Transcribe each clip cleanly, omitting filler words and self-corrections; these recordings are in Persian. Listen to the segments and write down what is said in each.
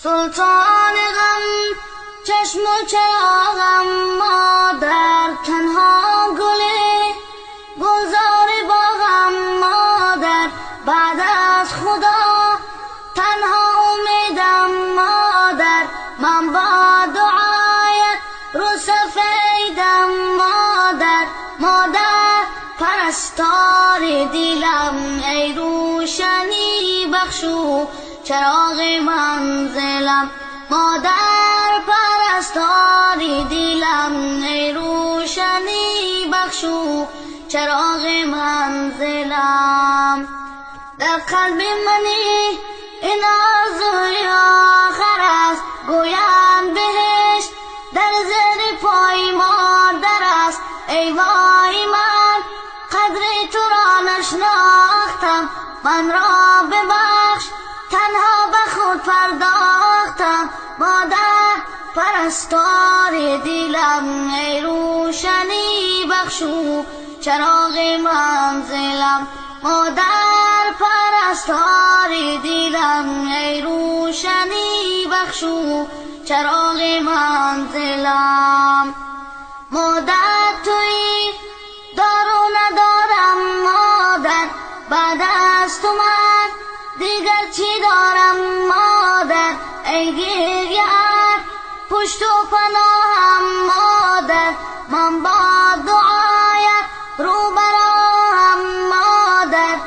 سلطان غم چشم و چراغم، مادر تنها گله گلزار باغم، مادر بعد از خدا تنها امیدم، مادر من با دعایت رو سفیدم، مادر پرستار دلم، ای روشنی بخشو چراغ منزلم، مادر پرستار دلم، ای روشنی بخشو چراغ منزلم. در قلب منی این آرزوی آخر است، گویم بهشت در زیر پای مادر است، ای وای من قدر تو را نشناختم، من را ببخش تنها به خود پرداختم، مادر پرستار دلم، ای روشنی بخشو چراغ منزلم، مادر پرستار دلم، ای روشنی بخشو چراغ منزلم. مادر تویی دارو ندارم، مادر بعد از تو من دیگر چی دارم، مادر ای گریه‌ات پشت و پناهم، مادر من با دعایت رو براهم، مادر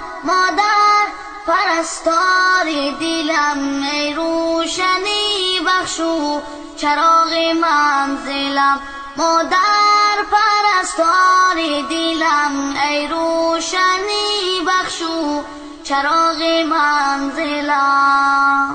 پرستار دلم، ای روشنی بخشو چراغ منزلم، مادر پرستار دلم، ای روشنی بخشو چراغ منزلم.